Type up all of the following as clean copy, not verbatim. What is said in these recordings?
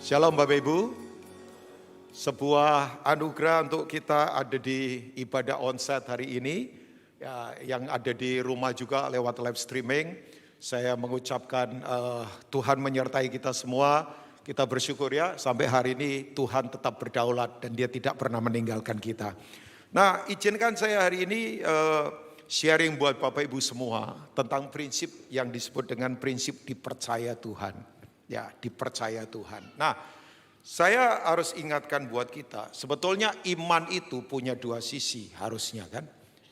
Shalom Bapak Ibu, sebuah anugerah untuk kita ada di ibadah onsite hari ini, ya, yang ada di rumah juga lewat live streaming. Saya mengucapkan Tuhan menyertai kita semua, kita bersyukur ya sampai hari ini Tuhan tetap berdaulat dan Dia tidak pernah meninggalkan kita. Nah, izinkan saya hari ini sharing buat Bapak Ibu semua tentang prinsip yang disebut dengan prinsip dipercaya Tuhan. Ya, dipercaya Tuhan. Nah, saya harus ingatkan buat kita, sebetulnya iman itu punya dua sisi harusnya kan.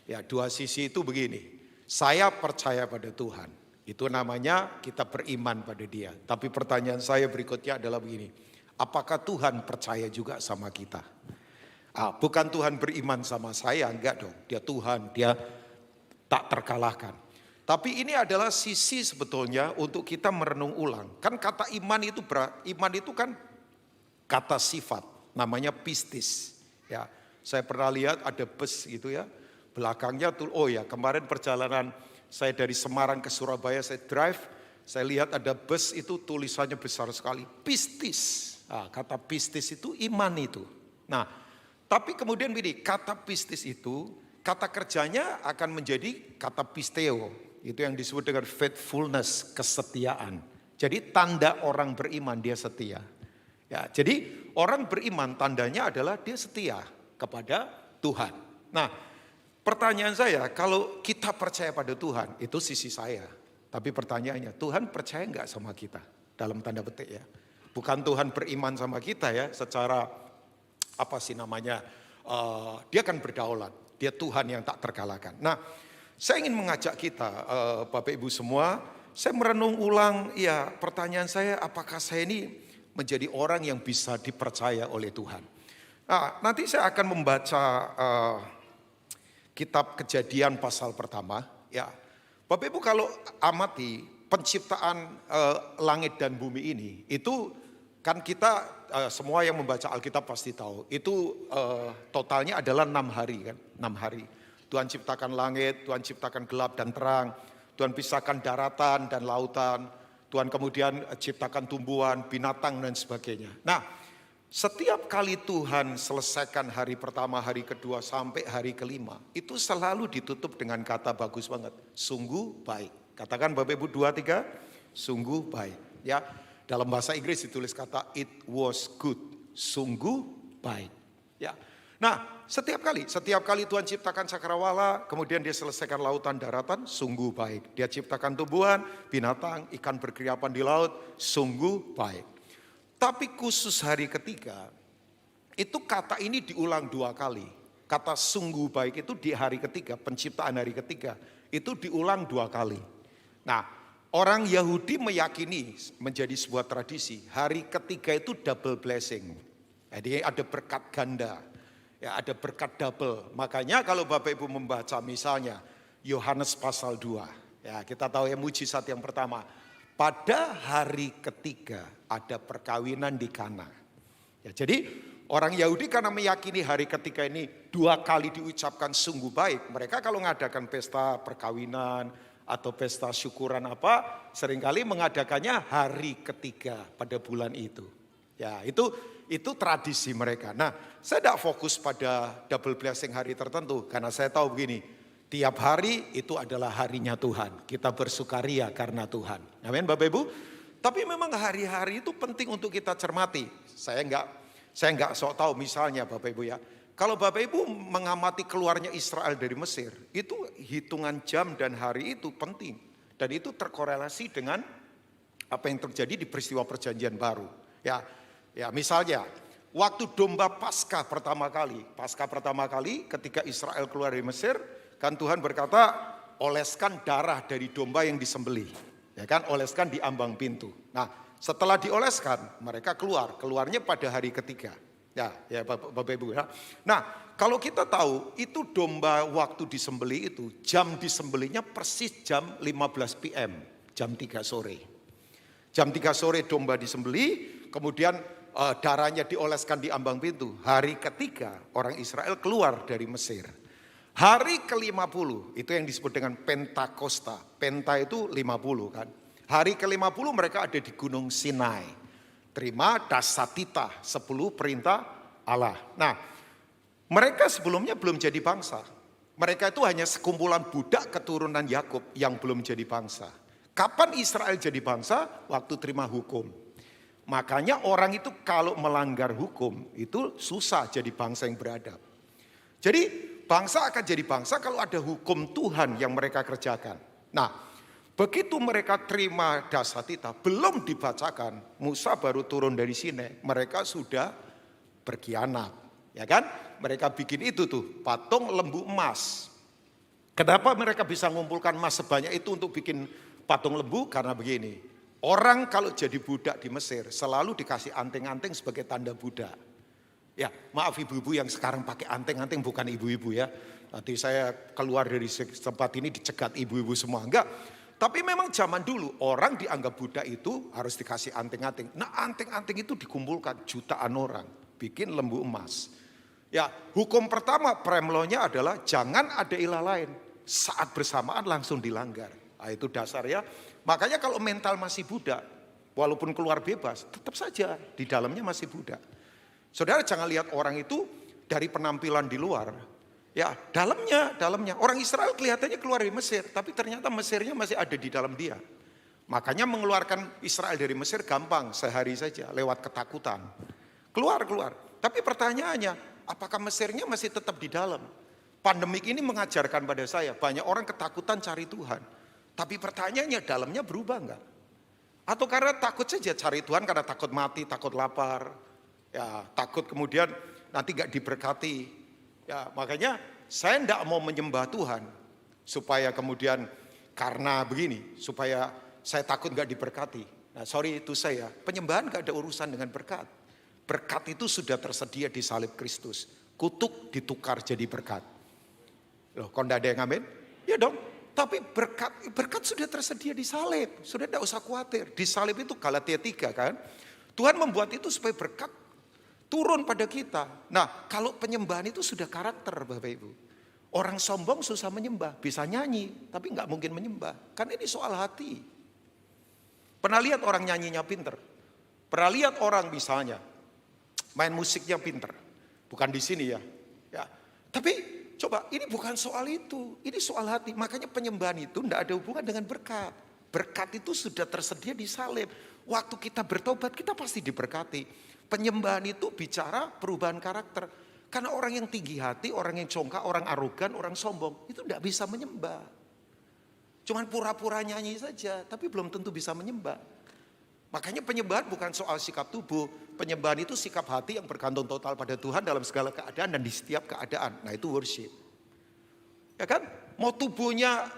Ya, dua sisi itu begini, saya percaya pada Tuhan, itu namanya kita beriman pada Dia. Tapi pertanyaan saya berikutnya adalah begini, apakah Tuhan percaya juga sama kita? Bukan Tuhan beriman sama saya, enggak dong. Dia Tuhan, Dia tak terkalahkan. Tapi ini adalah sisi sebetulnya untuk kita merenung ulang. Kan kata iman itu kan kata sifat, namanya pistis. Ya, saya pernah lihat ada bus gitu ya, belakangnya tuh, oh ya kemarin perjalanan saya dari Semarang ke Surabaya, saya drive, saya lihat ada bus itu tulisannya besar sekali, pistis. Kata pistis itu iman itu. Nah, tapi kemudian begini, kata pistis itu, kata kerjanya akan menjadi kata pisteo. Itu yang disebut dengan faithfulness, kesetiaan. Jadi tanda orang beriman dia setia. Ya, jadi orang beriman tandanya adalah dia setia kepada Tuhan. Nah, pertanyaan saya, kalau kita percaya pada Tuhan, itu sisi saya. Tapi pertanyaannya, Tuhan percaya enggak sama kita? Dalam tanda petik ya. Bukan Tuhan beriman sama kita ya, secara apa sih namanya, dia kan berdaulat. Dia Tuhan yang tak terkalahkan. Nah, saya ingin mengajak kita, Bapak Ibu semua, saya merenung ulang, ya pertanyaan saya, apakah saya ini menjadi orang yang bisa dipercaya oleh Tuhan? Nah, nanti saya akan membaca kitab Kejadian pasal pertama. Ya, Bapak Ibu kalau amati penciptaan langit dan bumi ini, itu kan kita semua yang membaca Alkitab pasti tahu, itu totalnya adalah 6 hari kan, 6 hari. Tuhan ciptakan langit, Tuhan ciptakan gelap dan terang, Tuhan pisahkan daratan dan lautan, Tuhan kemudian ciptakan tumbuhan, binatang dan sebagainya. Nah, setiap kali Tuhan selesaikan hari pertama, hari kedua sampai hari kelima, itu selalu ditutup dengan kata bagus banget, sungguh baik. Katakan Bapak Ibu 2, 3, sungguh baik. Ya, dalam bahasa Inggris ditulis kata it was good, sungguh baik. Ya. Nah, setiap kali Tuhan ciptakan cakrawala, kemudian Dia selesaikan lautan daratan, sungguh baik. Dia ciptakan tumbuhan, binatang, ikan berkeriapan di laut, sungguh baik. Tapi khusus hari ketiga, itu kata ini diulang 2 kali. Kata sungguh baik itu di hari ketiga, penciptaan hari ketiga, itu diulang 2 kali. Nah, orang Yahudi meyakini menjadi sebuah tradisi, hari ketiga itu double blessing. Jadi ada berkat ganda. Ya, ada berkat double. Makanya kalau Bapak Ibu membaca misalnya Yohanes pasal 2. Ya, kita tahu ya mujizat yang pertama. Pada hari ketiga ada perkawinan di Kana. Ya, jadi orang Yahudi karena meyakini hari ketiga ini 2 kali diucapkan sungguh baik. Mereka kalau mengadakan pesta perkawinan atau pesta syukuran apa, seringkali mengadakannya hari ketiga pada bulan itu. Ya, itu tradisi mereka. Nah, saya tidak fokus pada double blessing hari tertentu karena saya tahu begini, tiap hari itu adalah harinya Tuhan. Kita bersukaria karena Tuhan. Amin Bapak Ibu. Tapi memang hari-hari itu penting untuk kita cermati. Saya enggak sok tahu misalnya Bapak Ibu ya. Kalau Bapak Ibu mengamati keluarnya Israel dari Mesir, itu hitungan jam dan hari itu penting. Dan itu terkorelasi dengan apa yang terjadi di peristiwa perjanjian baru. Ya misalnya waktu domba Paskah pertama kali ketika Israel keluar dari Mesir, kan Tuhan berkata oleskan darah dari domba yang disembelih. Ya kan, oleskan di ambang pintu. Nah, setelah dioleskan mereka keluarnya pada hari ketiga. Ya Bapak Ibu ya. Nah, kalau kita tahu itu domba waktu disembelih itu jam disembelihnya persis jam 15 PM, jam 3 sore. Jam 3 sore domba disembelih, kemudian darahnya dioleskan di ambang pintu. Hari ketiga orang Israel keluar dari Mesir. Hari ke-50 itu yang disebut dengan Pentakosta. Penta itu 50 kan. Hari ke-50 mereka ada di Gunung Sinai. terima dasatita, 10 perintah Allah. Nah, mereka sebelumnya belum jadi bangsa. Mereka itu hanya sekumpulan budak keturunan Yakub yang belum jadi bangsa. Kapan Israel jadi bangsa? Waktu terima hukum. Makanya orang itu kalau melanggar hukum itu susah jadi bangsa yang beradab. Jadi bangsa akan jadi bangsa kalau ada hukum Tuhan yang mereka kerjakan. Nah, begitu mereka terima dasatita, belum dibacakan, Musa baru turun dari sini, mereka sudah berkhianat. Ya kan? Mereka bikin itu tuh, patung lembu emas. Kenapa mereka bisa mengumpulkan emas sebanyak itu untuk bikin patung lembu? Karena begini, orang kalau jadi budak di Mesir selalu dikasih anting-anting sebagai tanda budak. Ya, maaf ibu-ibu yang sekarang pakai anting-anting, bukan ibu-ibu ya. Nanti saya keluar dari tempat ini dicegat ibu-ibu semua, enggak. Tapi memang zaman dulu orang dianggap budak itu harus dikasih anting-anting. Nah, anting-anting itu dikumpulkan jutaan orang, bikin lembu emas. Ya, hukum pertama premlonya adalah jangan ada ilah lain. Saat bersamaan langsung dilanggar. Nah, itu dasar ya. Makanya kalau mental masih budak, walaupun keluar bebas, tetap saja di dalamnya masih budak. Saudara jangan lihat orang itu dari penampilan di luar. Ya, dalamnya. Orang Israel kelihatannya keluar dari Mesir, tapi ternyata Mesirnya masih ada di dalam dia. Makanya mengeluarkan Israel dari Mesir gampang, sehari saja lewat ketakutan. Keluar. Tapi pertanyaannya, apakah Mesirnya masih tetap di dalam? Pandemik ini mengajarkan pada saya, banyak orang ketakutan cari Tuhan. Tapi pertanyaannya, dalamnya berubah enggak? Atau karena takut saja cari Tuhan karena takut mati, takut lapar, ya takut kemudian nanti enggak diberkati. Ya makanya saya enggak mau menyembah Tuhan supaya kemudian karena begini, supaya saya takut enggak diberkati. Nah sorry itu saya, penyembahan enggak ada urusan dengan berkat. Berkat itu sudah tersedia di salib Kristus. Kutuk ditukar jadi berkat. Loh, kok enggak ada yang amin? Ya dong. Tapi berkat sudah tersedia di salib. Sudah tidak usah khawatir. Di salib itu Galatia 3 kan. Tuhan membuat itu supaya berkat turun pada kita. Nah, kalau penyembahan itu sudah karakter Bapak Ibu. Orang sombong susah menyembah. Bisa nyanyi, tapi nggak mungkin menyembah. Kan ini soal hati. Pernah lihat orang nyanyinya pinter? Pernah lihat orang misalnya main musiknya pinter? Bukan di sini ya. Tapi coba, ini bukan soal itu, ini soal hati. Makanya penyembahan itu tidak ada hubungan dengan berkat. Berkat itu sudah tersedia di salib. Waktu kita bertobat, kita pasti diberkati. Penyembahan itu bicara perubahan karakter. Karena orang yang tinggi hati, orang yang congkak, orang arogan, orang sombong, itu tidak bisa menyembah. Cuman pura-pura nyanyi saja, tapi belum tentu bisa menyembah. Makanya penyembahan bukan soal sikap tubuh. Penyembahan itu sikap hati yang bergantung total pada Tuhan dalam segala keadaan dan di setiap keadaan. Nah itu worship. Ya kan? Mau tubuhnya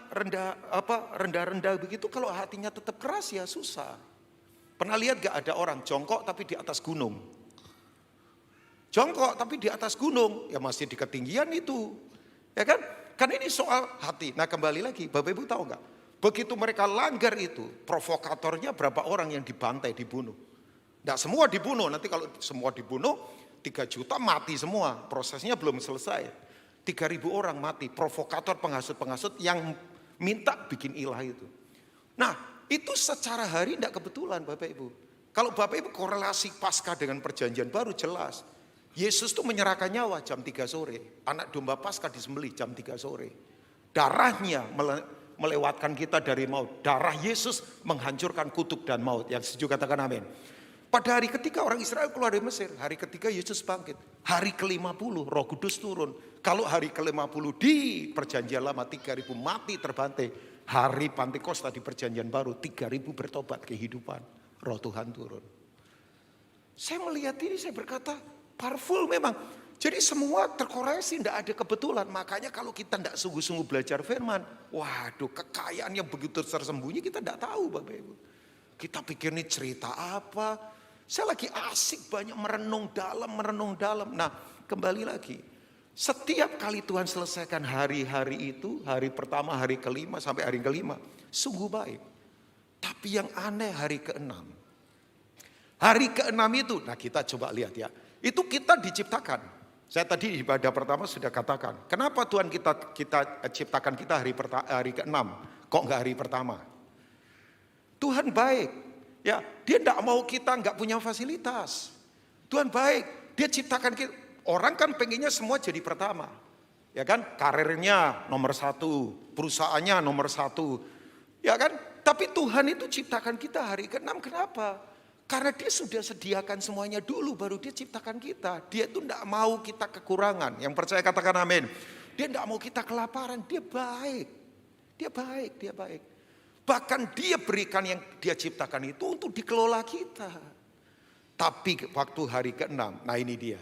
rendah-rendah begitu, kalau hatinya tetap keras ya susah. Pernah lihat gak ada orang jongkok tapi di atas gunung? Jongkok tapi di atas gunung, ya masih di ketinggian itu. Ya kan? Kan ini soal hati. Nah kembali lagi, Bapak Ibu tahu gak? Begitu mereka langgar itu, provokatornya berapa orang yang dibantai, dibunuh. Tidak semua dibunuh, nanti kalau semua dibunuh 3 juta mati semua, prosesnya belum selesai. 3.000 orang mati, provokator, penghasut-penghasut yang minta bikin ilah itu. Nah itu secara hari tidak kebetulan Bapak Ibu. Kalau Bapak Ibu korelasi Paskah dengan perjanjian baru jelas. Yesus itu menyerahkan nyawa jam 3 sore, anak domba Paskah disembelih jam 3 sore. Darahnya melewatkan kita dari maut. Darah Yesus menghancurkan kutuk dan maut. Yang setuju katakan amin. Pada hari ketiga orang Israel keluar dari Mesir. Hari ketiga Yesus bangkit. Hari ke-50 Roh Kudus turun. Kalau hari ke-50 di perjanjian lama 3.000 mati terbantai. Hari Pantekosta di perjanjian baru 3.000 bertobat kehidupan. Roh Tuhan turun. Saya melihat ini saya berkata powerful memang. Jadi semua terkorelasi, tidak ada kebetulan. Makanya kalau kita tidak sungguh-sungguh belajar firman, waduh kekayaan yang begitu tersembunyi kita tidak tahu Bapak Ibu. Kita pikir ini cerita apa. Saya lagi asik banyak merenung dalam. Nah kembali lagi. Setiap kali Tuhan selesaikan hari-hari itu, hari pertama, hari kelima sampai hari kelima, sungguh baik. Tapi yang aneh hari ke-6. Hari ke-6 itu, nah kita coba lihat ya. Itu kita diciptakan. Saya tadi di ibadah pertama sudah katakan, kenapa Tuhan kita ciptakan kita hari ke-6, kok enggak hari pertama? Tuhan baik. Ya, dia tidak mau kita nggak punya fasilitas. Tuhan baik, dia ciptakan kita. Orang kan pengennya semua jadi pertama. Ya kan, karirnya nomor 1, perusahaannya nomor 1. Ya kan, tapi Tuhan itu ciptakan kita hari ke-6, kenapa? Karena dia sudah sediakan semuanya dulu, baru dia ciptakan kita. Dia itu tidak mau kita kekurangan. Yang percaya katakan amin. Dia tidak mau kita kelaparan, dia baik. Dia baik, dia baik. Bahkan dia berikan yang dia ciptakan itu untuk dikelola kita. Tapi waktu hari ke-6, nah ini dia.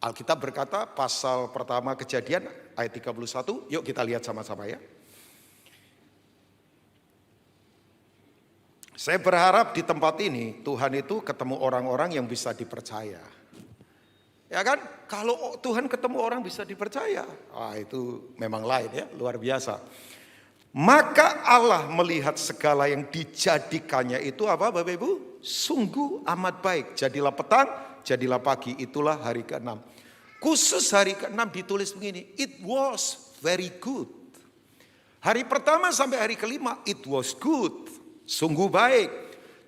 Alkitab berkata pasal pertama Kejadian ayat 31, yuk kita lihat sama-sama ya. Saya berharap di tempat ini Tuhan itu ketemu orang-orang yang bisa dipercaya. Ya kan, kalau Tuhan ketemu orang bisa dipercaya, itu memang lain ya, luar biasa. Maka Allah melihat segala yang dijadikannya itu apa Bapak Ibu? Sungguh amat baik. Jadilah petang, jadilah pagi, itulah hari ke-6. Khusus hari ke-6 ditulis begini, it was very good. Hari pertama sampai hari ke-5, it was good. Sungguh baik.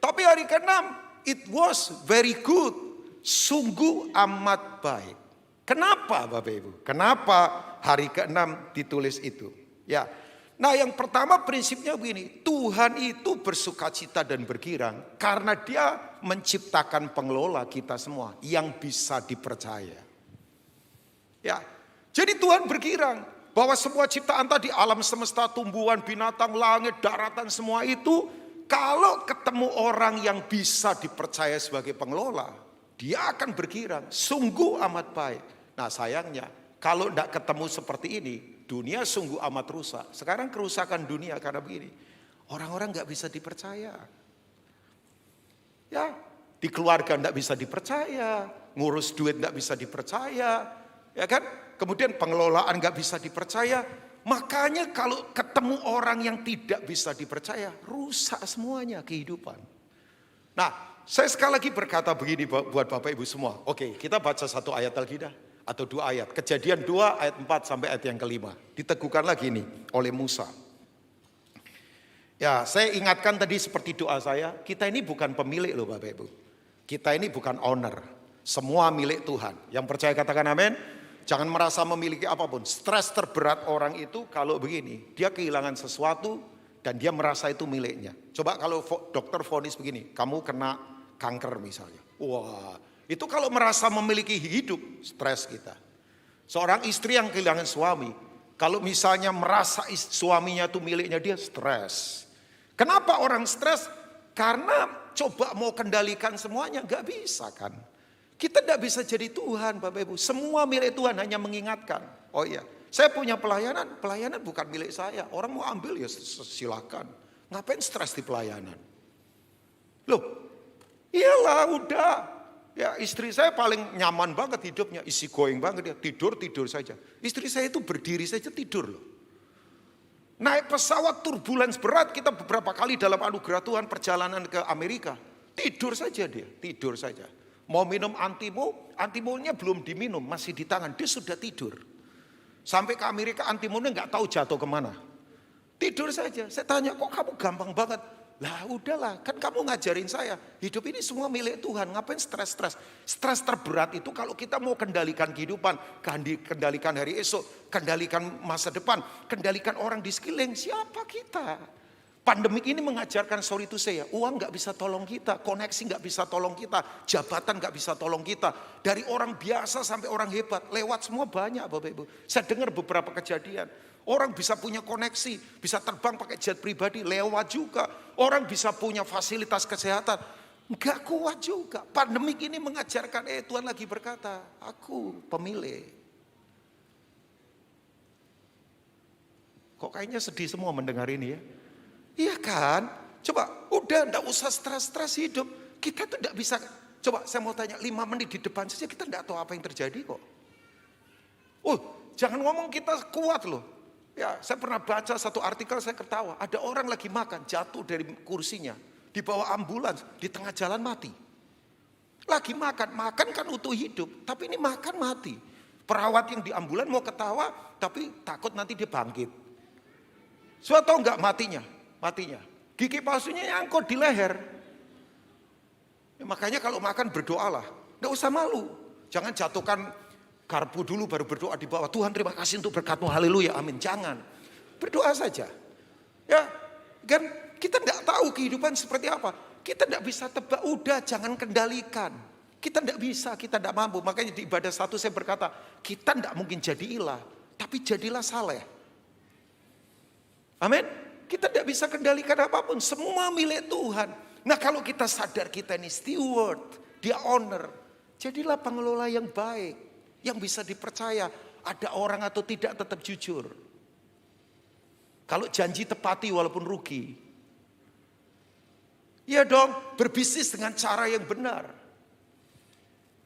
Tapi hari ke-6, it was very good. Sungguh amat baik. Kenapa Bapak Ibu? Kenapa hari ke-6 ditulis itu? Ya. Nah yang pertama prinsipnya begini, Tuhan itu bersukacita dan bergirang karena dia menciptakan pengelola kita semua yang bisa dipercaya. Ya, jadi Tuhan bergirang bahwa semua ciptaan tadi, alam semesta, tumbuhan, binatang, langit, daratan, semua itu kalau ketemu orang yang bisa dipercaya sebagai pengelola, dia akan bergirang, sungguh amat baik. Nah sayangnya kalau tidak ketemu seperti ini, dunia sungguh amat rusak. Sekarang kerusakan dunia karena begini. Orang-orang gak bisa dipercaya. Ya, di keluarga gak bisa dipercaya. Ngurus duit gak bisa dipercaya. Ya kan? Kemudian pengelolaan gak bisa dipercaya. Makanya kalau ketemu orang yang tidak bisa dipercaya, rusak semuanya kehidupan. Nah, saya sekali lagi berkata begini buat Bapak Ibu semua. Oke, kita baca satu ayat lagi dah. Atau 2 ayat. Kejadian 2 ayat 4 sampai ayat yang ke-5. Diteguhkan lagi nih oleh Musa. Ya saya ingatkan tadi seperti doa saya. Kita ini bukan pemilik loh Bapak Ibu. Kita ini bukan owner. Semua milik Tuhan. Yang percaya katakan amin. Jangan merasa memiliki apapun. Stres terberat orang itu kalau begini. Dia kehilangan sesuatu dan dia merasa itu miliknya. Coba kalau dokter vonis begini. Kamu kena kanker misalnya. Wah. Itu kalau merasa memiliki hidup, stres kita. Seorang istri yang kehilangan suami, kalau misalnya merasa suaminya itu miliknya dia, stres. Kenapa orang stres? Karena coba mau kendalikan semuanya, gak bisa kan. Kita gak bisa jadi Tuhan Bapak Ibu. Semua milik Tuhan, hanya mengingatkan. Oh iya, saya punya pelayanan bukan milik saya. Orang mau ambil ya silakan. Ngapain stres di pelayanan? Loh, iyalah udah. Ya istri saya paling nyaman banget hidupnya, easy going banget dia, tidur saja. Istri saya itu berdiri saja tidur loh. Naik pesawat turbulens berat, kita beberapa kali dalam anugerah Tuhan perjalanan ke Amerika. Tidur saja dia, tidur saja. Mau minum antimolnya belum diminum, masih di tangan, dia sudah tidur. Sampai ke Amerika antimolnya gak tahu jatuh kemana. Tidur saja, saya tanya kok kamu gampang banget. Lah udahlah, kan kamu ngajarin saya, hidup ini semua milik Tuhan, ngapain stres-stres. Stres terberat itu kalau kita mau kendalikan kehidupan, kendalikan hari esok, kendalikan masa depan, kendalikan orang di sekeliling, siapa kita? Pandemik ini mengajarkan sorry to say ya, uang gak bisa tolong kita, koneksi gak bisa tolong kita, jabatan gak bisa tolong kita. Dari orang biasa sampai orang hebat, lewat semua banyak Bapak Ibu. Saya dengar beberapa kejadian. Orang bisa punya koneksi, bisa terbang pakai jet pribadi, lewat juga. Orang bisa punya fasilitas kesehatan, enggak kuat juga. Pandemik ini mengajarkan, Tuhan lagi berkata, aku pemilik. Kok kayaknya sedih semua mendengar ini ya? Iya kan? Coba, udah enggak usah stres-stres hidup. Kita tuh enggak bisa, coba saya mau tanya 5 menit di depan saja kita enggak tahu apa yang terjadi kok. Jangan ngomong kita kuat loh. Ya, saya pernah baca satu artikel, saya ketawa. Ada orang lagi makan, jatuh dari kursinya, dibawa ambulans, di tengah jalan mati. Lagi makan kan utuh hidup, tapi ini makan mati. Perawat yang di ambulans mau ketawa, tapi takut nanti dia bangkit. Sudah tahu enggak matinya? Gigi palsunya nyangkut di leher. Ya, makanya kalau makan berdoalah, nggak usah malu. Jangan jatuhkan garpu dulu baru berdoa di bawah. Tuhan terima kasih untuk berkat-Mu, haleluya, amin. Jangan, berdoa saja. Ya, kan kita nggak tahu kehidupan seperti apa. Kita nggak bisa tebak, udah jangan kendalikan. Kita nggak bisa, kita nggak mampu. Makanya di ibadah satu saya berkata, kita nggak mungkin jadi ilah, tapi jadilah saleh. Amin. Kita tidak bisa kendalikan apapun, semua milik Tuhan. Nah kalau kita sadar kita ini steward, dia owner, jadilah pengelola yang baik, yang bisa dipercaya. Ada orang atau tidak tetap jujur. Kalau janji tepati walaupun rugi. Ya dong, berbisnis dengan cara yang benar.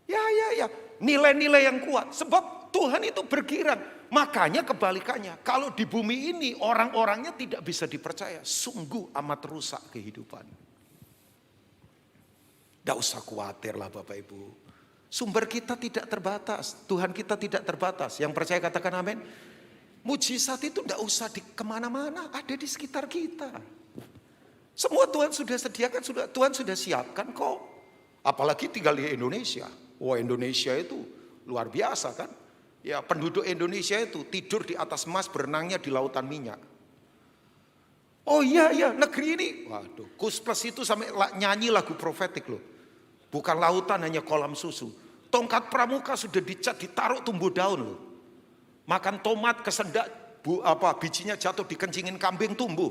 Ya, nilai-nilai yang kuat. Sebab Tuhan itu berkirang. Makanya kebalikannya, kalau di bumi ini orang-orangnya tidak bisa dipercaya. Sungguh amat rusak kehidupan. Tidak usah khawatir lah Bapak Ibu. Sumber kita tidak terbatas, Tuhan kita tidak terbatas. Yang percaya katakan amin. Mujizat itu tidak usah di kemana-mana, ada di sekitar kita. Semua Tuhan sudah sediakan, Tuhan sudah siapkan kok. Apalagi tinggal di Indonesia. Wah Indonesia itu luar biasa kan. Ya penduduk Indonesia itu tidur di atas emas, berenangnya di lautan minyak. Oh iya negeri ini. Waduh, Kus Plus itu sampai nyanyi lagu profetik loh. Bukan lautan hanya kolam susu. Tongkat pramuka sudah dicat, ditaruh tumbuh daun loh. Makan tomat kesendak, bijinya jatuh dikencingin kambing tumbuh.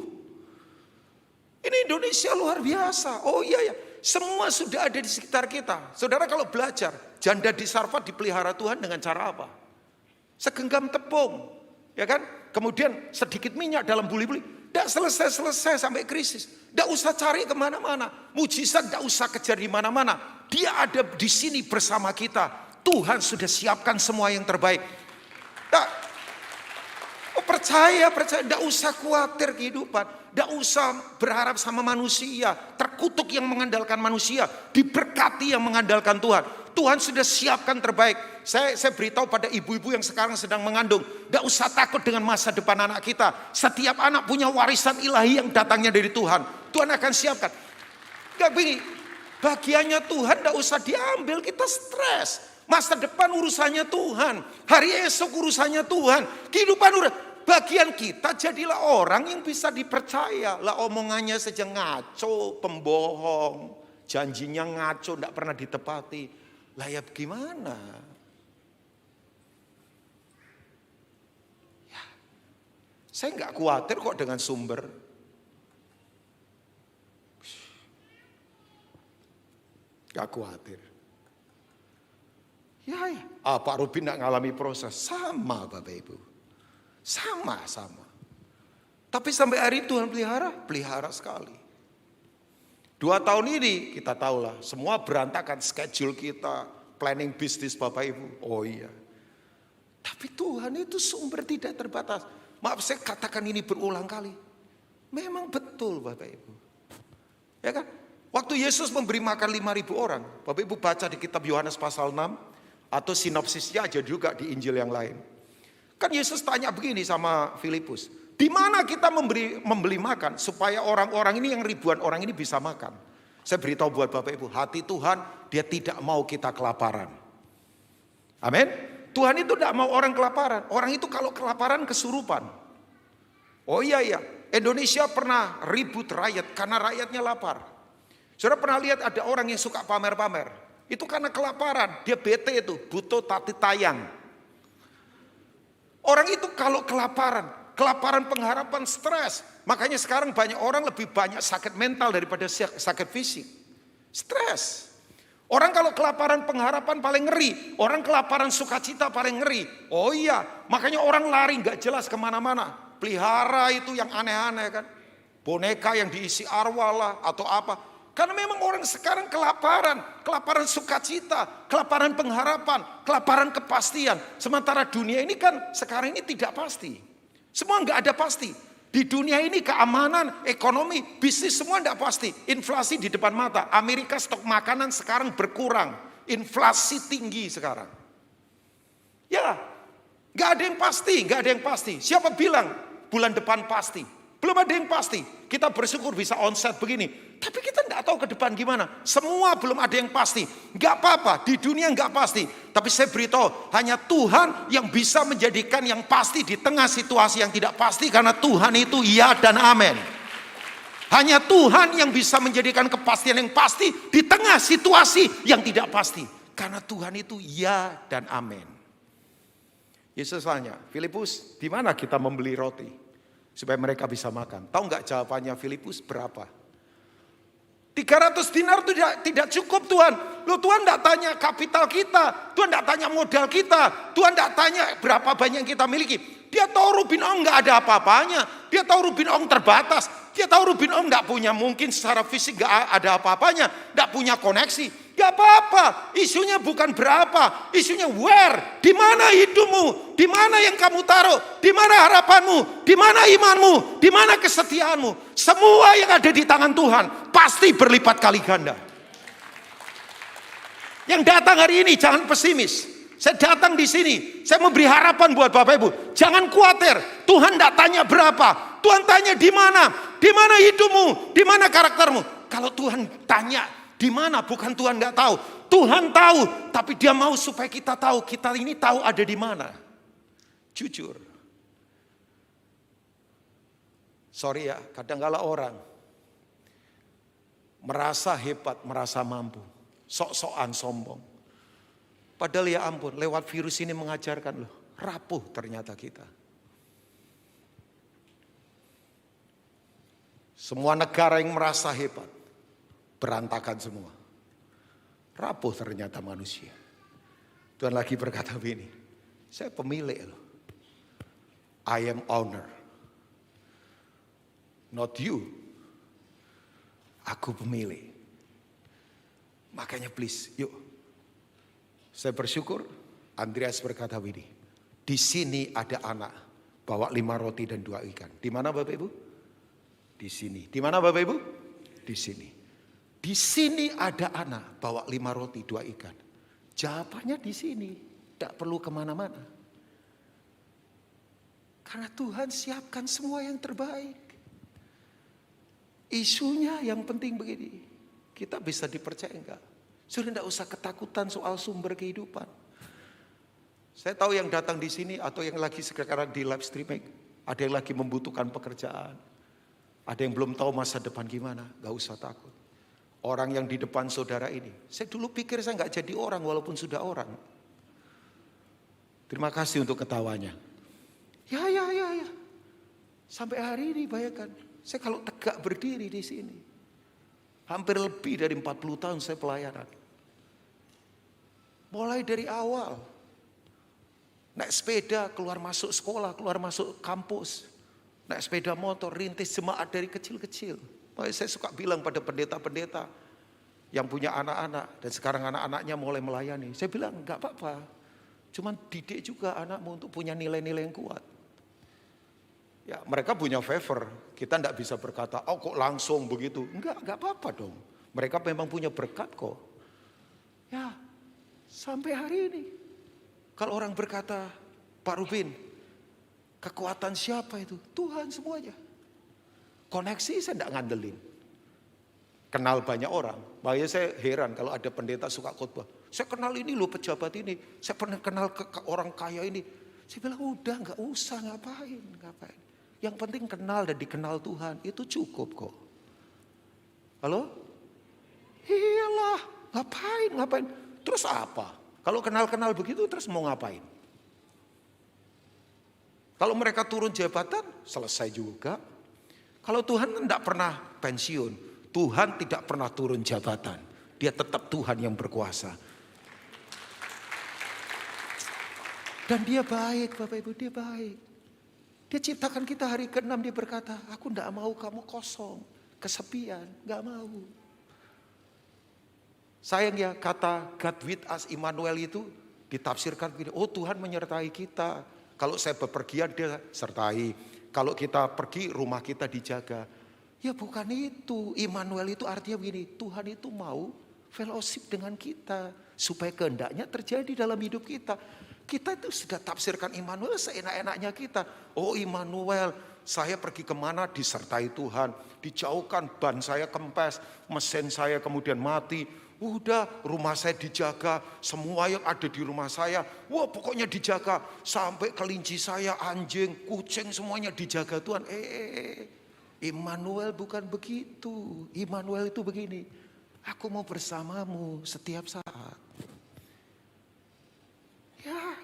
Ini Indonesia luar biasa. Oh iya. Semua sudah ada di sekitar kita. Saudara kalau belajar, janda di Sarfat dipelihara Tuhan dengan cara apa? Segenggam tepung, ya kan? Kemudian sedikit minyak dalam buli-buli. Tidak selesai sampai krisis. Tidak usah cari kemana-mana. Mujizat tidak usah kejar di mana-mana. Dia ada di sini bersama kita. Tuhan sudah siapkan semua yang terbaik. Percaya. Tidak usah khawatir kehidupan. Tidak usah berharap sama manusia. Terkutuk yang mengandalkan manusia. Diberkati yang mengandalkan Tuhan. Tuhan sudah siapkan terbaik. Saya beritahu pada ibu-ibu yang sekarang sedang mengandung. Tidak usah takut dengan masa depan anak kita. Setiap anak punya warisan ilahi yang datangnya dari Tuhan. Tuhan akan siapkan. Gak begini. Bagiannya Tuhan tidak usah diambil. Kita stres. Masa depan urusannya Tuhan. Hari esok urusannya Tuhan. Kehidupan bagian kita jadilah orang yang bisa dipercaya. Lah omongannya saja ngaco, pembohong. Janjinya ngaco, tidak pernah ditepati. Lah ya gimana? Ya, saya nggak khawatir kok dengan sumber. Nggak khawatir. Ya. Pak Robin nggak ngalami proses. Sama Bapak Ibu. Sama. Tapi sampai hari Tuhan pelihara sekali. 2 tahun ini kita tahulah semua berantakan schedule kita, planning bisnis Bapak Ibu. Oh iya. Tapi Tuhan itu sumber tidak terbatas. Maaf saya katakan ini berulang kali. Memang betul Bapak Ibu. Ya kan? Waktu Yesus memberi makan 5.000 orang. Bapak Ibu baca di kitab Yohanes pasal 6. Atau sinopsisnya aja juga di Injil yang lain. Kan Yesus tanya begini sama Filipus. Di mana kita membeli makan supaya orang-orang ini yang ribuan orang ini bisa makan. Saya beritahu buat Bapak Ibu, hati Tuhan dia tidak mau kita kelaparan. Amin. Tuhan itu tidak mau orang kelaparan. Orang itu kalau kelaparan kesurupan. Oh iya. Indonesia pernah ribut rakyat karena rakyatnya lapar. Saudara pernah lihat ada orang yang suka pamer-pamer. Itu karena kelaparan. Dia bete itu, butuh tati tayang. Orang itu kalau kelaparan pengharapan, stres. Makanya sekarang banyak orang lebih banyak sakit mental daripada sakit fisik. Stres. Orang kalau kelaparan pengharapan paling ngeri. Orang kelaparan sukacita paling ngeri. Oh iya, makanya orang lari gak jelas kemana-mana. Pelihara itu yang aneh-aneh kan. Boneka yang diisi arwah lah atau apa. Karena memang orang sekarang kelaparan sukacita, kelaparan pengharapan, kelaparan kepastian. Sementara dunia ini kan sekarang ini tidak pasti. Semua nggak ada pasti. Di dunia ini keamanan, ekonomi, bisnis semua nggak pasti. Inflasi di depan mata. Amerika stok makanan sekarang berkurang. Inflasi tinggi sekarang. Ya, nggak ada yang pasti. Siapa bilang bulan depan pasti? Belum ada yang pasti. Kita bersyukur bisa onset begini. Tapi kita tidak tahu ke depan gimana. Semua belum ada yang pasti. Gak apa-apa, di dunia gak pasti. Tapi saya beritahu, hanya Tuhan yang bisa menjadikan yang pasti di tengah situasi yang tidak pasti. Karena Tuhan itu ya dan amin. Hanya Tuhan yang bisa menjadikan kepastian yang pasti di tengah situasi yang tidak pasti. Karena Tuhan itu ya dan amin. Yesus tanya, Filipus, di mana kita membeli roti supaya mereka bisa makan? Tahu nggak jawabannya Filipus berapa? 300 dinar itu tidak cukup Tuhan. Loh, Tuhan tidak tanya kapital kita. Tuhan tidak tanya modal kita. Tuhan tidak tanya berapa banyak yang kita miliki. Dia tahu Rubin Ong nggak ada apa-apanya. Dia tahu Rubin Ong terbatas. Dia tahu Rubin Ong nggak punya, mungkin secara fisik nggak ada apa-apanya. Nggak punya koneksi. Gak apa-apa. Isunya bukan berapa. Isunya where. Di mana hidupmu? Di mana yang kamu taruh? Di mana harapanmu? Di mana imanmu? Di mana kesetiaanmu? Semua yang ada di tangan Tuhan pasti berlipat kali ganda. Yang datang hari ini jangan pesimis. Saya datang di sini, saya memberi harapan buat Bapak Ibu. Jangan khawatir. Tuhan tidak tanya berapa. Tuhan tanya di mana? Di mana hidupmu? Di mana karaktermu? Kalau Tuhan tanya di mana, bukan Tuhan nggak tahu. Tuhan tahu, tapi Dia mau supaya kita tahu. Kita ini tahu ada di mana. Jujur. Sorry ya, kadang-kala orang merasa hebat, merasa mampu. Sok-sokan sombong. Padahal ya ampun, lewat virus ini mengajarkan loh. Rapuh ternyata kita. Semua negara yang merasa hebat, berantakan semua. Rapuh ternyata manusia. Tuhan lagi berkata begini, saya pemilik loh. I am owner. Not you. Aku pemilik. Makanya please, yuk. Saya bersyukur Andreas berkata begini, di sini ada anak bawa 5 roti dan 2 ikan. Di mana Bapak Ibu? Di sini. Di mana Bapak Ibu? Di sini. Di sini ada anak bawa 5 roti 2 ikan. Jawabannya di sini. Tidak perlu kemana-mana. Karena Tuhan siapkan semua yang terbaik. Isunya yang penting begini. Kita bisa dipercaya enggak? Sudah tidak usah ketakutan soal sumber kehidupan. Saya tahu yang datang di sini atau yang lagi sekarang di live streaming. Ada yang lagi membutuhkan pekerjaan. Ada yang belum tahu masa depan gimana. Gak usah takut. Orang yang di depan saudara ini. Saya dulu pikir saya gak jadi orang walaupun sudah orang. Terima kasih untuk ketawanya. Ya. Sampai hari ini bayangkan. Saya kalau tegak berdiri di sini. Hampir lebih dari 40 tahun saya pelayanan. Mulai dari awal. Naik sepeda keluar masuk sekolah, keluar masuk kampus. Naik sepeda motor, rintis jemaat dari kecil-kecil. Makanya saya suka bilang pada pendeta-pendeta yang punya anak-anak. Dan sekarang anak-anaknya mulai melayani. Saya bilang enggak apa-apa. Cuman didik juga anakmu untuk punya nilai-nilai yang kuat. Ya, mereka punya favor. Kita enggak bisa berkata, oh kok langsung begitu. Enggak apa-apa dong. Mereka memang punya berkat kok. Ya, sampai hari ini. Kalau orang berkata, Pak Rubin, kekuatan siapa itu? Tuhan semuanya. Koneksi saya enggak ngandelin. Kenal banyak orang. Makanya saya heran kalau ada pendeta suka khotbah. Saya kenal ini loh pejabat ini. Saya pernah kenal ke orang kaya ini. Saya bilang udah enggak usah ngapain. Yang penting kenal dan dikenal Tuhan. Itu cukup kok. Halo? Iyalah. Ngapain? Terus apa? Kalau kenal-kenal begitu terus mau ngapain? Kalau mereka turun jabatan selesai juga. Kalau Tuhan tidak pernah pensiun. Tuhan tidak pernah turun jabatan. Dia tetap Tuhan yang berkuasa. Dan dia baik Bapak Ibu, dia baik. Dia ciptakan kita hari ke-6, dia berkata, aku tidak mau kamu kosong, kesepian, gak mau. Sayang ya kata God with us Immanuel itu ditafsirkan begini, oh Tuhan menyertai kita. Kalau saya bepergian dia sertai. Kalau kita pergi rumah kita dijaga. Ya bukan itu, Immanuel itu artinya begini, Tuhan itu mau fellowship dengan kita. Supaya kehendaknya terjadi dalam hidup kita. Kita itu sudah tafsirkan Immanuel seenak-enaknya kita. Oh Immanuel, saya pergi kemana disertai Tuhan. Dijauhkan, ban saya kempes, mesin saya kemudian mati. Udah, rumah saya dijaga, semua yang ada di rumah saya, wah pokoknya dijaga. Sampai kelinci saya, anjing, kucing semuanya dijaga Tuhan. Immanuel bukan begitu. Immanuel itu begini, aku mau bersamamu setiap saat. Ya,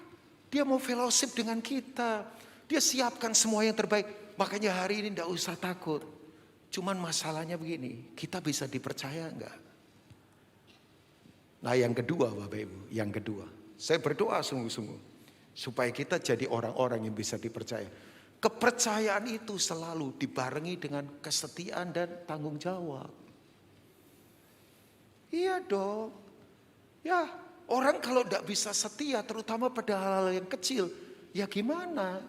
dia mau fellowship dengan kita. Dia siapkan semua yang terbaik. Makanya hari ini tidak usah takut. Cuman masalahnya begini, kita bisa dipercaya enggak? Nah yang kedua Bapak Ibu, yang kedua. Saya berdoa sungguh-sungguh. Supaya kita jadi orang-orang yang bisa dipercaya. Kepercayaan itu selalu dibarengi dengan kesetiaan dan tanggung jawab. Iya dong. Ya, orang kalau tidak bisa setia terutama pada hal-hal yang kecil. Ya gimana?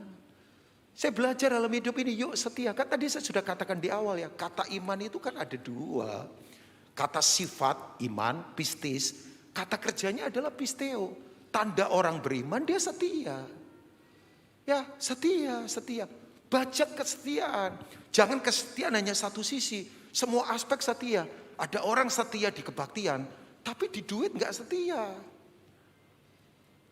Saya belajar dalam hidup ini, yuk setia. Kan tadi saya sudah katakan di awal ya, kata iman itu kan ada dua. Kata sifat, iman, pistis. Kata kerjanya adalah pisteo. Tanda orang beriman dia setia. Ya setia. Baca kesetiaan. Jangan kesetiaan hanya satu sisi. Semua aspek setia. Ada orang setia di kebaktian. Tapi di duit gak setia.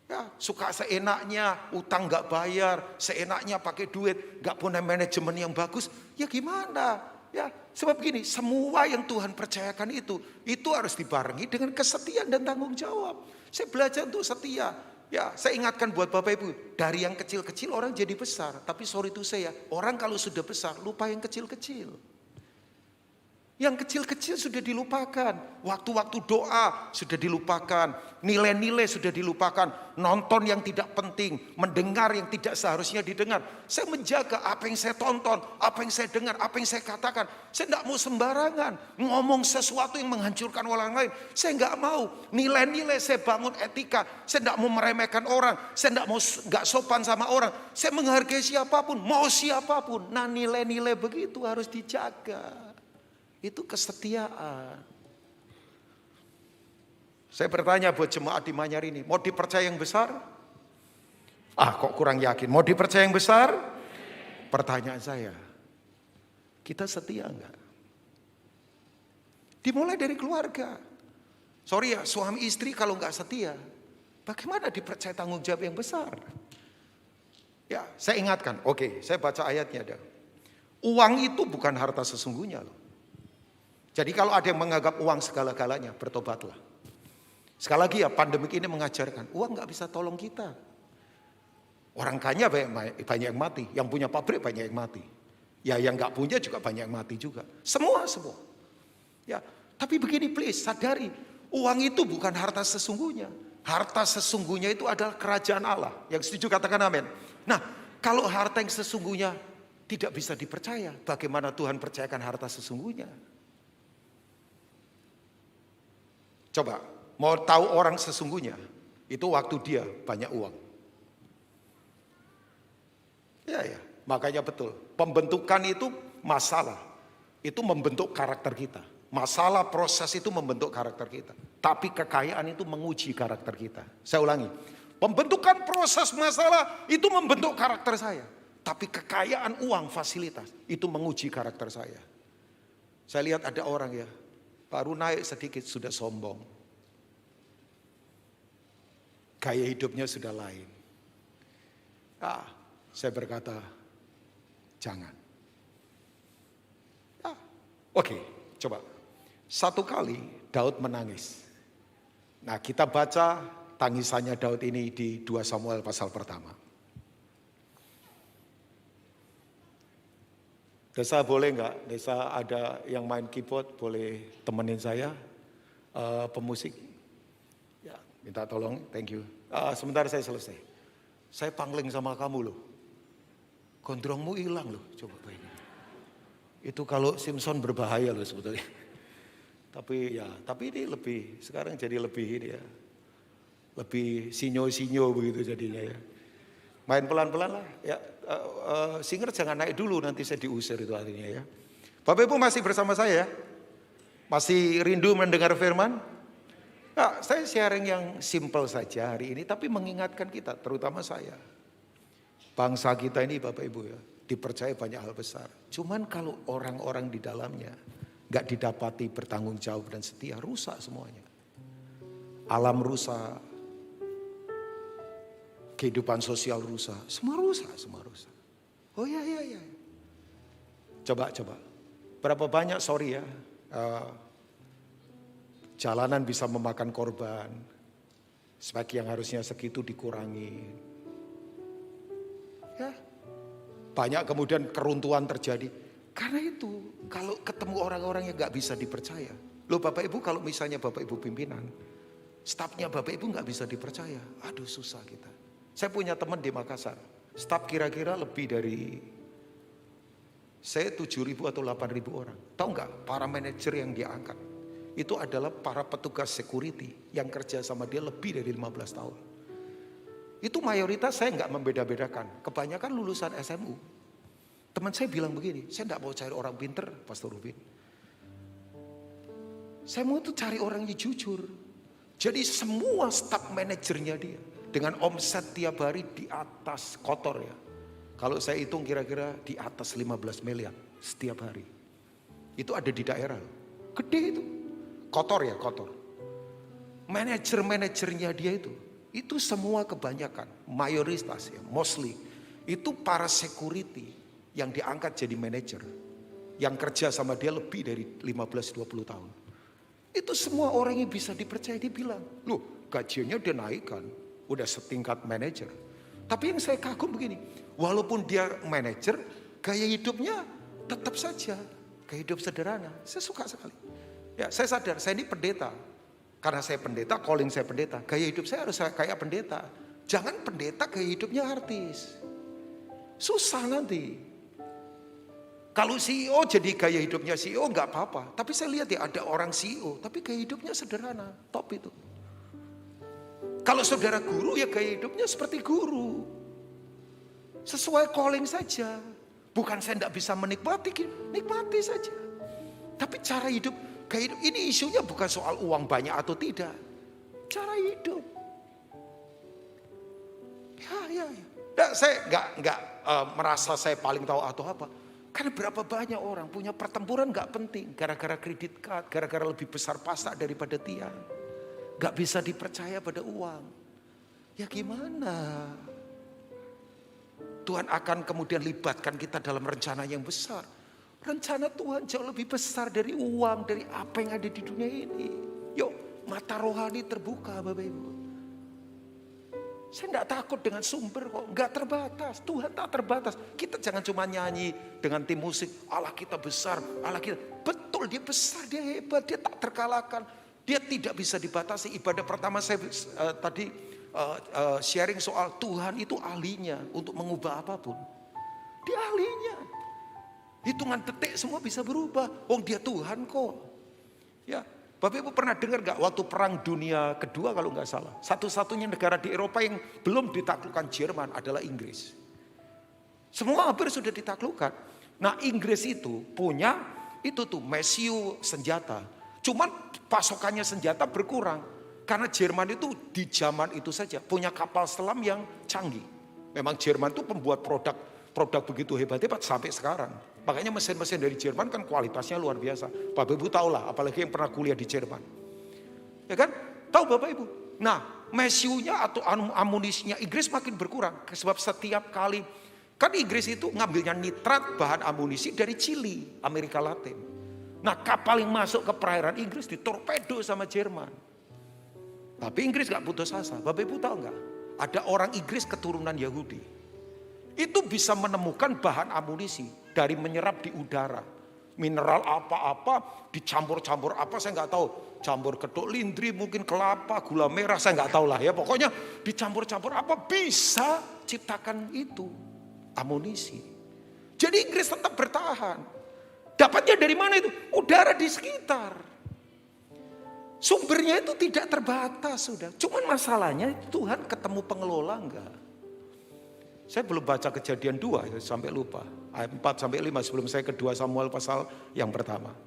Ya, suka seenaknya, utang gak bayar. Seenaknya pakai duit. Gak punya manajemen yang bagus. Ya gimana? Ya, sebab gini, semua yang Tuhan percayakan itu harus dibarengi dengan kesetiaan dan tanggung jawab. Saya belajar untuk setia. Ya, saya ingatkan buat Bapak Ibu, dari yang kecil-kecil orang jadi besar. Tapi sorry itu saya, orang kalau sudah besar lupa yang kecil-kecil. Yang kecil-kecil sudah dilupakan. Waktu-waktu doa sudah dilupakan. Nilai-nilai sudah dilupakan. Nonton yang tidak penting. Mendengar yang tidak seharusnya didengar. Saya menjaga apa yang saya tonton. Apa yang saya dengar. Apa yang saya katakan. Saya tidak mau sembarangan. Ngomong sesuatu yang menghancurkan orang lain. Saya nggak mau. Nilai-nilai saya bangun etika. Saya tidak mau meremehkan orang. Saya nggak sopan sama orang. Saya menghargai siapapun. Mau siapapun. Nah nilai-nilai begitu harus dijaga. Itu kesetiaan. Saya bertanya buat jemaat di Manyar ini, mau dipercaya yang besar? Kok kurang yakin. Mau dipercaya yang besar? Pertanyaan saya, kita setia enggak? Dimulai dari keluarga. Sorry ya, suami istri kalau enggak setia, bagaimana dipercaya tanggung jawab yang besar? Ya, saya ingatkan. Oke, saya baca ayatnya ada. Uang itu bukan harta sesungguhnya loh. Jadi kalau ada yang menganggap uang segala-galanya, bertobatlah. Sekali lagi ya, pandemik ini mengajarkan, uang gak bisa tolong kita. Orang kaya banyak yang mati, yang punya pabrik banyak yang mati. Ya yang gak punya juga banyak yang mati juga. Semua. Ya, tapi begini please, sadari, uang itu bukan harta sesungguhnya. Harta sesungguhnya itu adalah kerajaan Allah. Yang setuju katakan amin. Nah, kalau harta yang sesungguhnya tidak bisa dipercaya, bagaimana Tuhan percayakan harta sesungguhnya? Coba, mau tahu orang sesungguhnya, itu waktu dia banyak uang. Ya, makanya betul. Pembentukan itu masalah. Itu membentuk karakter kita. Masalah proses itu membentuk karakter kita. Tapi kekayaan itu menguji karakter kita. Saya ulangi. Pembentukan proses masalah itu membentuk karakter saya. Tapi kekayaan uang, fasilitas, itu menguji karakter saya. Saya lihat ada orang ya, baru naik sedikit sudah sombong. Gaya hidupnya sudah lain. Saya berkata, jangan. Oke, coba. Satu kali Daud menangis. Nah kita baca tangisannya Daud ini di 2 Samuel pasal pertama. Desa boleh nggak? Desa ada yang main keyboard, boleh temenin saya, pemusik. Ya, minta tolong, thank you. Sebentar saya selesai. Saya pangling sama kamu loh. Gondrongmu hilang loh, coba ini. Itu kalau Simpson berbahaya loh sebetulnya. Tapi ini lebih, sekarang jadi lebih ini ya. Lebih sinyo-sinyo begitu jadinya ya. Main pelan-pelan lah ya. Singer jangan naik dulu, nanti saya diusir itu artinya ya. Bapak Ibu masih bersama saya ya? Masih rindu mendengar firman? Nah, saya sharing yang simple saja hari ini, tapi mengingatkan kita, terutama saya. Bangsa kita ini Bapak Ibu ya, dipercaya banyak hal besar. Cuman kalau orang-orang di dalamnya gak didapati bertanggung jawab dan setia, rusak semuanya. Alam rusak, kehidupan sosial rusak, semua rusak. Oh ya. Coba. Berapa banyak, jalanan bisa memakan korban. Spek yang harusnya segitu dikurangi. Ya. Banyak kemudian keruntuhan terjadi. Karena itu, kalau ketemu orang-orang yang gak bisa dipercaya. Loh Bapak Ibu, kalau misalnya Bapak Ibu pimpinan, stafnya Bapak Ibu gak bisa dipercaya. Aduh susah kita. Saya punya teman di Makassar. Staf kira-kira lebih dari 7.000 atau 8.000 orang. Tahu nggak para manajer yang dia angkat? Itu adalah para petugas security yang kerja sama dia lebih dari 15 tahun. Itu mayoritas saya nggak membeda-bedakan. Kebanyakan lulusan SMU. Teman saya bilang begini, saya nggak mau cari orang pinter, Pastor Rubin. Saya mau tuh cari orang yang jujur. Jadi semua staf manajernya dia. Dengan omset tiap hari di atas kotor ya. Kalau saya hitung kira-kira di atas 15 miliar setiap hari. Itu ada di daerah. Gede itu. Kotor ya, kotor. Manajer-manajernya dia itu semua kebanyakan, mayoritas ya, mostly. Itu para security yang diangkat jadi manajer. Yang kerja sama dia lebih dari 15-20 tahun. Itu semua orang yang bisa dipercaya, dia bilang, loh gajinya udah naikkan. Udah setingkat manajer. Tapi yang saya kagum begini, walaupun dia manajer, gaya hidupnya tetap saja gaya hidup sederhana. Saya suka sekali. Ya, saya sadar saya ini pendeta. Karena saya pendeta, calling saya pendeta. Gaya hidup saya harus kayak pendeta. Jangan pendeta gaya hidupnya artis. Susah nanti. Kalau CEO jadi gaya hidupnya CEO nggak apa-apa. Tapi saya lihat ya ada orang CEO, tapi gaya hidupnya sederhana, top itu. Kalau saudara guru ya gaya hidupnya seperti guru. Sesuai calling saja. Bukan saya tidak bisa menikmati, nikmati saja. Tapi cara hidup, gaya hidup ini isunya bukan soal uang banyak atau tidak. Cara hidup. Ya. Nah, saya nggak merasa saya paling tahu atau apa. Karena berapa banyak orang punya pertempuran nggak penting. Gara-gara kredit card, gara-gara lebih besar pasak daripada tiang. Gak bisa dipercaya pada uang. Ya gimana? Tuhan akan kemudian libatkan kita dalam rencana yang besar. Rencana Tuhan jauh lebih besar dari uang, dari apa yang ada di dunia ini. Yuk, mata rohani terbuka Bapak Ibu. Saya tidak takut dengan sumber kok. Gak terbatas, Tuhan tak terbatas. Kita jangan cuma nyanyi dengan tim musik. Allah kita besar, Allah kita. Betul dia besar, dia hebat, dia tak terkalahkan. Dia tidak bisa dibatasi. Ibadah pertama saya tadi sharing soal Tuhan itu ahlinya untuk mengubah apapun. Dia ahlinya. Hitungan detik semua bisa berubah. Oh dia Tuhan kok. Ya, Bapak Ibu pernah dengar gak waktu perang dunia kedua kalau nggak salah. Satu-satunya negara di Eropa yang belum ditaklukkan Jerman adalah Inggris. Semua hampir sudah ditaklukkan. Nah Inggris itu punya itu tuh mesiu senjata. Cuman pasokannya senjata berkurang. Karena Jerman itu di zaman itu saja punya kapal selam yang canggih. Memang Jerman itu pembuat produk begitu hebat-hebat sampai sekarang. Makanya mesin-mesin dari Jerman kan kualitasnya luar biasa. Bapak Ibu tahu lah, apalagi yang pernah kuliah di Jerman. Ya kan? Tahu Bapak Ibu? Nah, mesiunya atau amunisinya Inggris makin berkurang. Sebab setiap kali, kan Inggris itu ngambilnya nitrat bahan amunisi dari Chili, Amerika Latin. Nah kapal yang masuk ke perairan Inggris ditorpedo sama Jerman. Tapi Inggris gak putus asa. Bapak Ibu tahu gak? Ada orang Inggris keturunan Yahudi. Itu bisa menemukan bahan amunisi dari menyerap di udara. Mineral apa-apa dicampur-campur apa saya gak tahu. Campur kedok lindri, mungkin kelapa, gula merah saya gak tahu lah ya. Pokoknya dicampur-campur apa bisa ciptakan itu amunisi. Jadi Inggris tetap bertahan. Dapatnya dari mana itu? Udara di sekitar. Sumbernya itu tidak terbatas sudah. Cuman masalahnya Tuhan ketemu pengelola enggak. Saya belum baca Kejadian 2 sampai lupa. Ayat 4 sampai 5 sebelum saya ke 2 Samuel pasal yang pertama.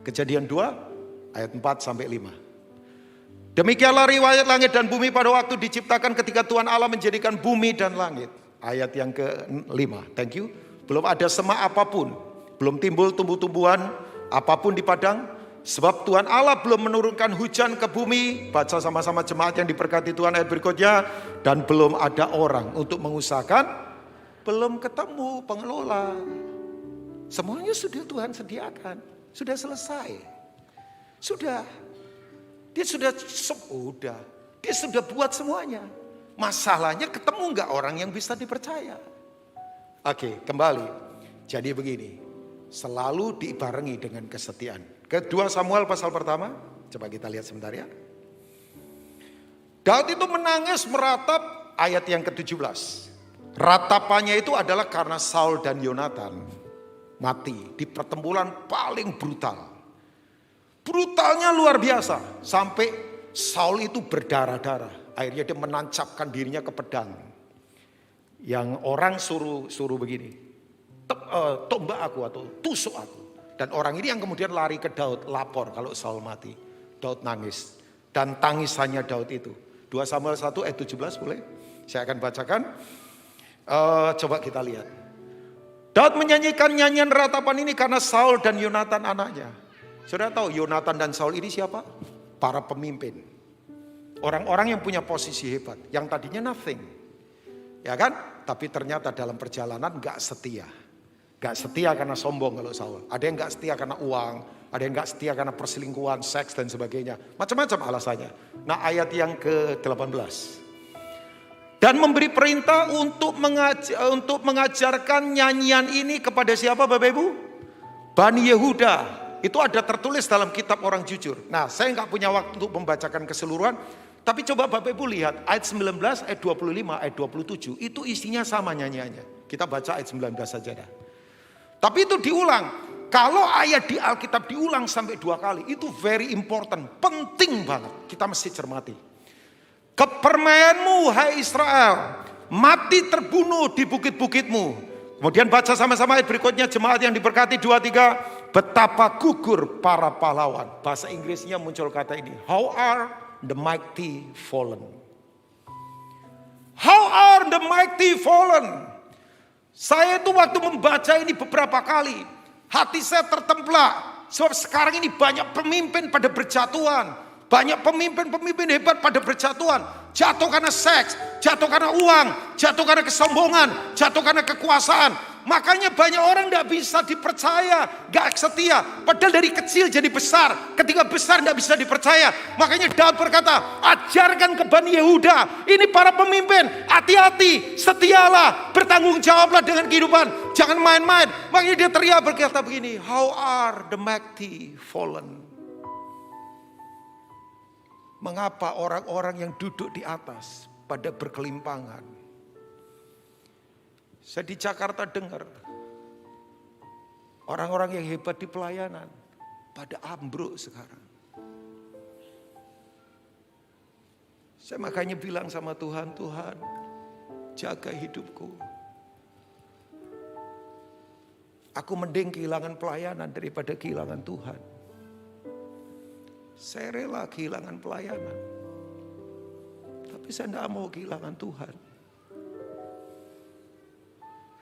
Kejadian 2 ayat 4 sampai 5. Demikianlah riwayat langit dan bumi pada waktu diciptakan ketika Tuhan Allah menjadikan bumi dan langit. ayat yang ke-5. Thank you. Belum ada semak apapun, belum timbul tumbuh-tumbuhan apapun di padang, sebab Tuhan Allah belum menurunkan hujan ke bumi. Baca sama-sama jemaat yang diberkati Tuhan ayat berikutnya. Dan belum ada orang untuk mengusahakan, belum ketemu pengelola. Semuanya sudah Tuhan sediakan, sudah selesai. Sudah. Dia sudah buat semuanya. Masalahnya ketemu nggak orang yang bisa dipercaya. Oke, kembali. Jadi begini, selalu dibarengi dengan kesetiaan. Kedua Samuel pasal pertama, coba kita lihat sebentar ya. Daud itu menangis meratap ayat yang ke-17. Ratapannya itu adalah karena Saul dan Yonatan mati di pertempuran paling brutal. Brutalnya luar biasa. Sampai Saul itu berdarah-darah. Akhirnya dia menancapkan dirinya ke pedang. Yang orang suruh begini. Tombak aku atau tusuk aku. Dan orang ini yang kemudian lari ke Daud. Lapor kalau Saul mati. Daud nangis. Dan tangisannya Daud itu. 2 Samuel 1 ayat 17 boleh? Saya akan bacakan. Coba kita lihat. Daud menyanyikan nyanyian ratapan ini karena Saul dan Yonatan anaknya. Saudara tahu Yonatan dan Saul ini siapa? Para pemimpin. Orang-orang yang punya posisi hebat. Yang tadinya nothing. Ya kan? Tapi ternyata dalam perjalanan gak setia. Gak setia karena sombong kalau Saul. Ada yang gak setia karena uang. Ada yang gak setia karena perselingkuhan, seks dan sebagainya. Macam-macam alasannya. Nah ayat yang ke-18. Dan memberi perintah untuk mengajarkan nyanyian ini kepada siapa Bapak Ibu? Bani Yehuda. Itu ada tertulis dalam kitab orang jujur. Nah saya nggak punya waktu untuk membacakan keseluruhan. Tapi coba Bapak Ibu lihat ayat 19, ayat 25, ayat 27. Itu isinya sama nyanyiannya. Kita baca ayat 19 saja dah. Tapi itu diulang. Kalau ayat di Alkitab diulang sampai 2 kali. Itu very important. Penting banget. Kita mesti cermati. Kepermainanmu hai Israel. Mati terbunuh di bukit-bukitmu. Kemudian baca sama-sama ayat berikutnya. Jemaat yang diberkati 2-3. Betapa gugur para pahlawan. Bahasa Inggrisnya muncul kata ini. How are the mighty fallen? How are the mighty fallen? Saya itu waktu membaca ini beberapa kali. Hati saya tertemplak. Sebab sekarang ini banyak pemimpin pada berjatuhan. Banyak pemimpin-pemimpin hebat pada berjatuhan. Jatuh karena seks. Jatuh karena uang. Jatuh karena kesombongan. Jatuh karena kekuasaan. Makanya banyak orang tidak bisa dipercaya, gak setia. Padahal dari kecil jadi besar. Ketika besar tidak bisa dipercaya. Makanya Daud berkata, ajarkan ke Bani Yehuda. Ini para pemimpin, hati-hati, setialah, bertanggung jawablah dengan kehidupan. Jangan main-main. Makanya dia teriak berkata begini, how are the mighty fallen? Mengapa orang-orang yang duduk di atas pada berkelimpangan? Saya di Jakarta dengar orang-orang yang hebat di pelayanan pada ambruk sekarang. Saya makanya bilang sama Tuhan, Tuhan jaga hidupku. Aku mending kehilangan pelayanan daripada kehilangan Tuhan. Saya rela kehilangan pelayanan. Tapi saya tidak mau kehilangan Tuhan.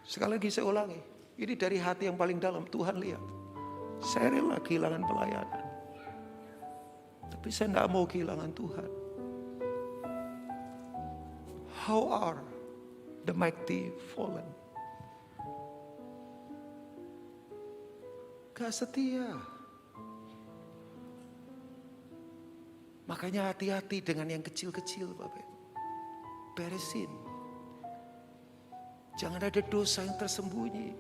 Sekali lagi saya ulangi. Ini dari hati yang paling dalam. Tuhan lihat. Saya rela kehilangan pelayanan. Tapi saya tidak mau kehilangan Tuhan. How are the mighty fallen? Gak setia. Makanya hati-hati dengan yang kecil-kecil Bapak. Beresin. Jangan ada dosa yang tersembunyi.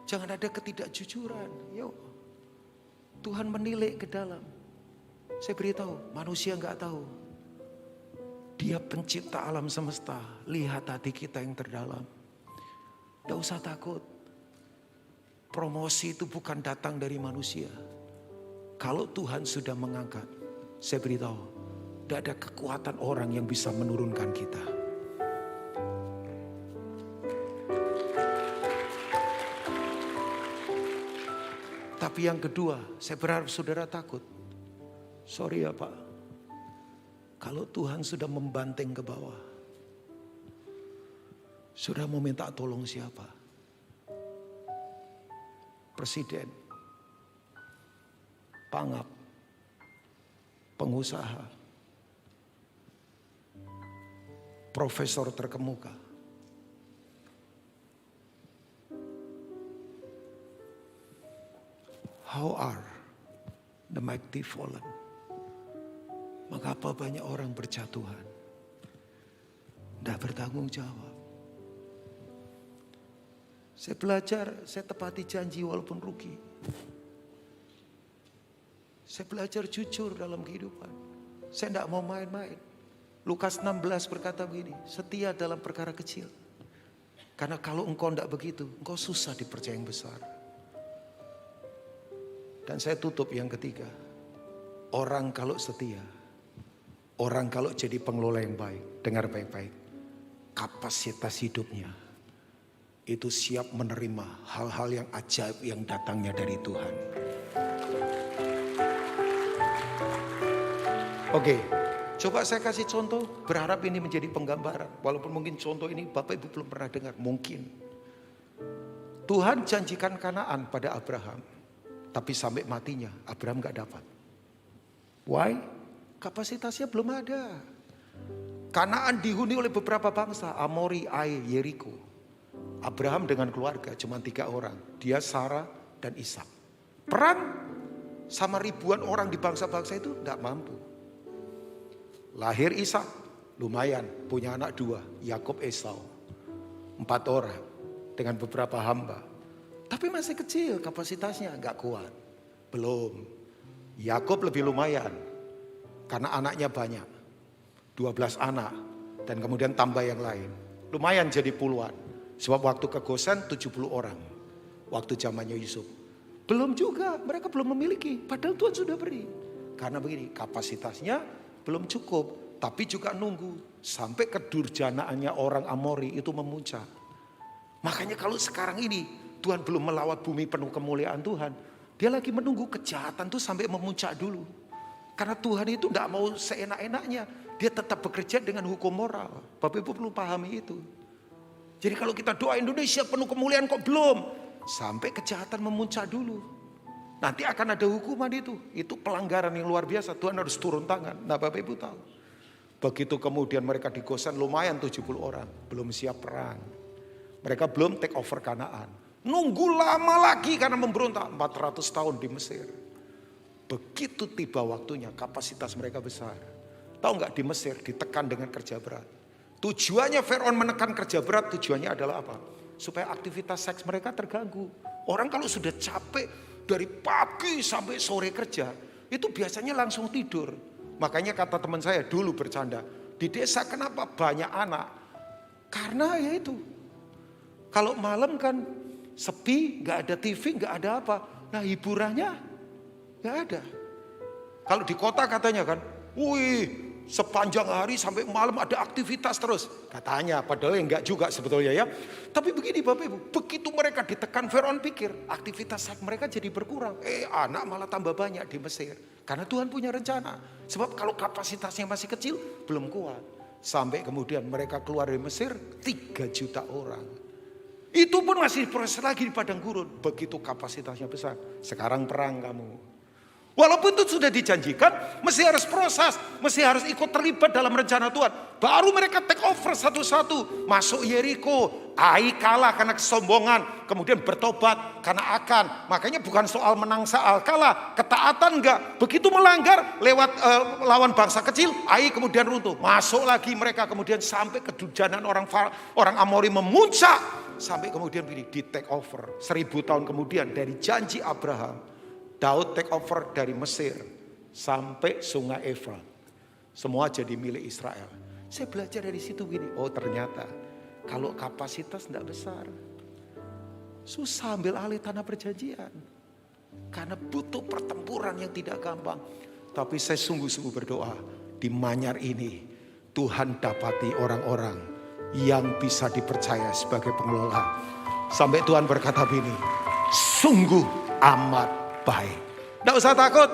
Jangan ada ketidakjujuran. Yuk. Tuhan menilik ke dalam. Saya beritahu, manusia nggak tahu. Dia pencipta alam semesta. Lihat hati kita yang terdalam. Gak usah takut. Promosi itu bukan datang dari manusia. Kalau Tuhan sudah mengangkat, saya beritahu, tidak ada kekuatan orang yang bisa menurunkan kita. Tapi yang kedua, saya berharap saudara takut. Sorry ya Pak, kalau Tuhan sudah membanting ke bawah, Saudara mau minta tolong siapa? Presiden, pangap, pengusaha, profesor terkemuka. How are the mighty fallen? Mengapa banyak orang berjatuhan? Tidak bertanggung jawab. Saya belajar, saya tepati janji walaupun rugi. Saya belajar jujur dalam kehidupan. Saya tidak mau main-main. Lukas 16 berkata begini, setia dalam perkara kecil. Karena kalau engkau tidak begitu, engkau susah dipercaya yang besar. Dan saya tutup yang ketiga. Orang kalau setia, orang kalau jadi pengelola yang baik, dengar baik-baik. Kapasitas hidupnya itu siap menerima hal-hal yang ajaib yang datangnya dari Tuhan. Oke, coba saya kasih contoh, berharap ini menjadi penggambaran. Walaupun mungkin contoh ini Bapak Ibu belum pernah dengar, mungkin. Tuhan janjikan Kanaan pada Abraham. Tapi sampai matinya Abraham gak dapat. Why? Kapasitasnya belum ada. Kanaan dihuni oleh beberapa bangsa, Amori, Ai, Yeriko. Abraham dengan keluarga cuma 3 orang. Dia, Sarah, dan Ishak. Perang sama ribuan orang di bangsa-bangsa itu gak mampu. Lahir Ishak, lumayan, punya anak 2, Yakub, Esau. 4 orang dengan beberapa hamba. Tapi masih kecil, kapasitasnya gak kuat. Belum. Yakub lebih lumayan. Karena anaknya banyak. 12 anak. Dan kemudian tambah yang lain. Lumayan jadi puluhan. Sebab waktu ke Gosen 70 orang. Waktu zamannya Yusuf. Belum juga, mereka belum memiliki. Padahal Tuhan sudah beri. Karena begini, kapasitasnya belum cukup. Tapi juga nunggu. Sampai kedurjanaannya orang Amori itu memuncak. Makanya kalau sekarang ini Tuhan belum melawat bumi penuh kemuliaan Tuhan. Dia lagi menunggu kejahatan itu sampai memuncak dulu. Karena Tuhan itu tidak mau seenak-enaknya. Dia tetap bekerja dengan hukum moral. Bapak Ibu perlu pahami itu. Jadi kalau kita doa Indonesia penuh kemuliaan kok belum. Sampai kejahatan memuncak dulu. Nanti akan ada hukuman itu. Itu pelanggaran yang luar biasa. Tuhan harus turun tangan. Nah Bapak Ibu tahu. Begitu kemudian mereka di Gosen lumayan 70 orang. Belum siap perang. Mereka belum take over Kanaan. Nunggu lama lagi karena memberontak 400 tahun di Mesir. Begitu tiba waktunya kapasitas mereka besar. Tahu nggak di Mesir ditekan dengan kerja berat. Tujuannya Firaun menekan kerja berat tujuannya adalah apa? Supaya aktivitas seks mereka terganggu. Orang kalau sudah capek dari pagi sampai sore kerja itu biasanya langsung tidur. Makanya kata teman saya dulu bercanda. Di desa kenapa banyak anak? Karena ya itu. Kalau malam kan sepi, gak ada TV, gak ada apa. Nah hiburannya gak ada. Kalau di kota katanya kan, wih sepanjang hari sampai malam ada aktivitas terus. Katanya, padahal enggak juga sebetulnya ya. Tapi begini Bapak Ibu, begitu mereka ditekan Firaun pikir aktivitas mereka jadi berkurang. Anak malah tambah banyak di Mesir. Karena Tuhan punya rencana. Sebab kalau kapasitasnya masih kecil, belum kuat. Sampai kemudian mereka keluar dari Mesir, 3 juta orang. Itu pun masih proses lagi di padang gurun. Begitu kapasitasnya besar. Sekarang perang kamu. Walaupun itu sudah dijanjikan, mesti harus proses. Mesti harus ikut terlibat dalam rencana Tuhan. Baru mereka take over satu-satu. Masuk Yeriko. Ai kalah karena kesombongan. Kemudian bertobat karena Akan. Makanya bukan soal menang soal kalah. Ketaatan enggak. Begitu melanggar lewat lawan bangsa kecil. Ai kemudian runtuh. Masuk lagi mereka kemudian sampai kedurjanaan orang Amori memuncak. Sampai kemudian di take over 1000 tahun kemudian dari janji Abraham, Daud take over dari Mesir sampai Sungai Efrat, semua jadi milik Israel. Saya belajar dari situ gini, oh ternyata kalau kapasitas tidak besar, susah ambil alih tanah perjanjian, karena butuh pertempuran yang tidak gampang. Tapi saya sungguh-sungguh berdoa di Manyar ini Tuhan dapati orang-orang yang bisa dipercaya sebagai pengelola. Sampai Tuhan berkata begini, sungguh amat baik. Tidak usah takut.